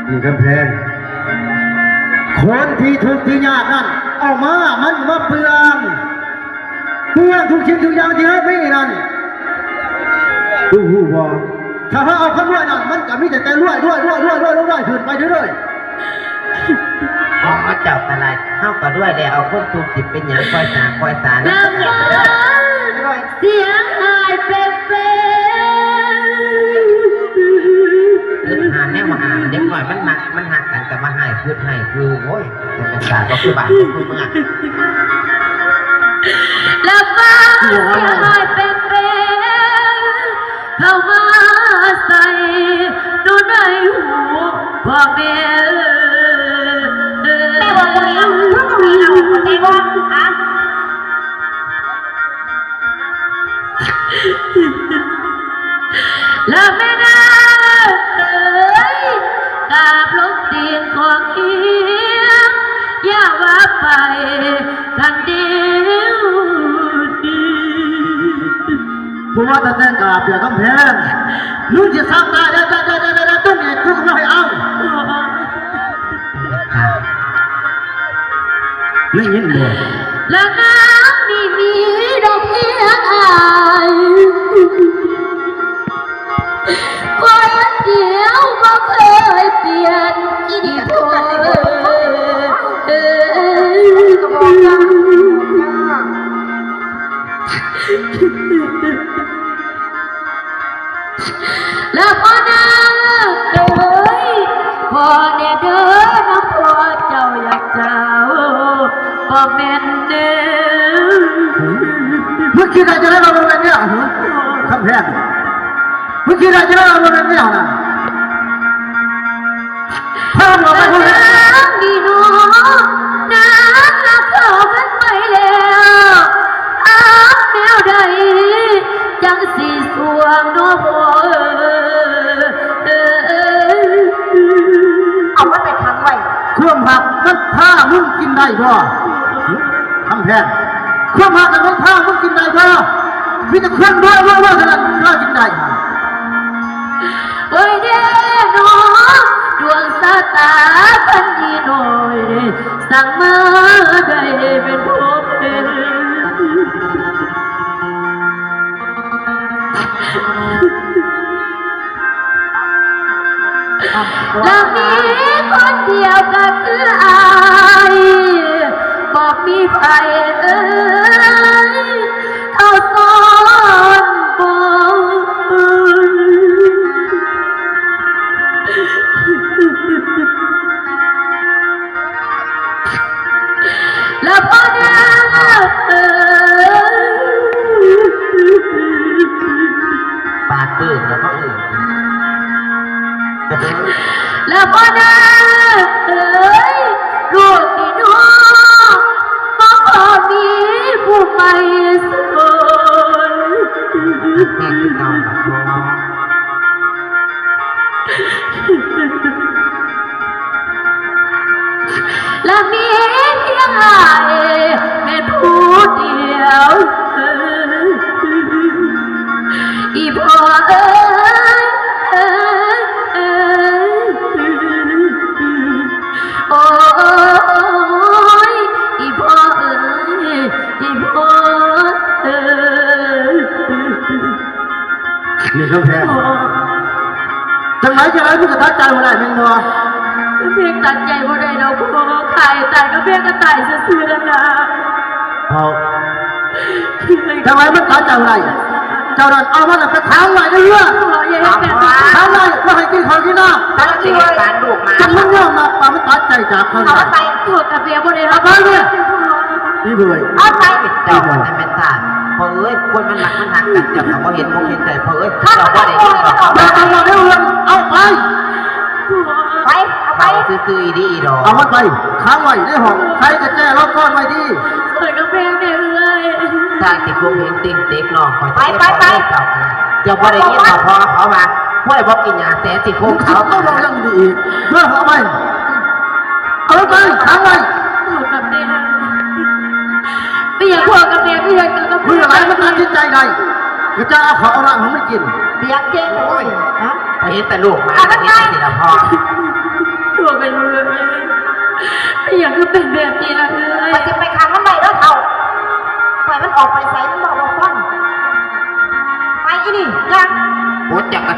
นี่กำแพงคนที่ถูกที่ยากนั่นเอามามันมาเปลืองทุกชิ้นทุกอย่างที่ให้ไม่นั่นดูหูบอถ้าเขาเอาคนรวยนั่นมันก็มีแต่รวยขึ้นไปเรื่อยมองมาเจ้าอะไรเข้าก็ด้วยแล้วเอาคนถูกจิตเป็นอย่างคอยสาร แล้วเสียงหายเป็นหาแนวมาหาเด็กหน่อยมันหักกันแต่มาให้พูดให้คือโอ้ยเป็นศาสตร์ก็คือบาปก็คือเมื่อแล้วฟ้าเสียงหายเป็นเข้ามาใส่ดูในหูพ่อแม่บอกว่าเอาใจว่าอะแล้วแม่นากราบลงตีนของเอียงอย่าว่าไปกันเดียวดีผู้ว่าจะแต่งกาเปียกกำแพงลูกจะสร้างตายได้ต้นเอกทุกข์ไม่เอาไม่ยินเลยและน้ำนี่มีดอกเอี้ยงอายคนเดียวก็เคยเปลี่ยนอีกคนแล้วพอนางเอ้ยพอเนี่ยเด้อน้ำพอเจ้าอยากเจ้าก็แม่นเด้อเมื่อกี้ใครจะได้เราเป็นเนี่ยคำแพงเมื่อกี้ใครจะได้เราเป็นเนี่ยนะพ่อเราไปพูดดีน้องน้ำนับเข้ากันไปแล้วอ้าวแนวใดจังสีสวงน้องพ่อเอามาแต่ทางไว้เครื่องผักมันผ้ามึงกินได้บ่คำแพงเครื่องผักมันผ้ามึงกินได้บ่มีแต่เครื่องด้วยขนาดข้ากินได้โอ้ยเด้น้องดวงสาตาพันยีหน่อยสั่งมาได้เป็นพบเห็นแล้วมีคนเดียวก็คืออายบอกมีใครเอ้ยเขาสอนบอกแล้วพอนาปากปื้มแล้วก็แล้วพอนาลูกนี่น้องมองขอมีผู้ใหม่สนแม่กินนอนกับพ่อและมีเพียงอายแม่ผู้เดียวอีพ่อเอ้ยโอ้ยอีพ่อเอ้ยอีพ่อเอ้ยนี่คำแพงจังไรมึงก็ตัดใจมาได้เพียงบ่เพียงตัดใจว่าได้เราพ่อขายตายก็เพียงก็ตายซื่อๆนั่นนะเอาจังไรมันตัดใจมาได้เจ้าดันเอามันไปทางไหนได้เรื่องทางไหนก็ให้กินของกินน้ำถ้าเราจะให้การลูกมาจะมันเรื่องมาปามันตัดใจจากเขาเอาไปตัวกับเบียร์บ่ได้เอาไปเนี่ยนี่เบื่อเอาไปเจ้าคนนั้นเป็นทานพอเอ้ยคนมันหักกันเจ้าเขาเห็นมองเห็นใจพอเอ้ยเจ้าว่าได้ยินบอกเอาเรื่องเอาไปซื้อดีดอกเอามันไปค้างไว้ในห้องใครจะแก้รอบก้อนไว้ดีเปิดกระเพงเนี่ยเลยทางที่กูเห็นติ๊งเต็กน้องไปเจ้าว่าได้ยินบอกพอเขามาพวกไอ้พวกกินยาแสติโค้งเขาต้องลองยังดีอีกเมื่อเอาไปค้างไว้พูดกับเมียไม่อยากพูดกับเมียไม่อยากกับเมื่อไรมันตัดสินใจได้ก็จะเอาของอะไรของไม่กินเบียร์เก่งเลยฮะเห็นแต่ลูกมาเห็นแต่ละพ่อ อยากคือเป็นแบบนี้ละเอ้ย ไปสิไปขังมันไว้เด้อเท่าปล่อยมันออกไปใส่มันบอกว่าฟังไปอีนี่ยัง โอ้จัก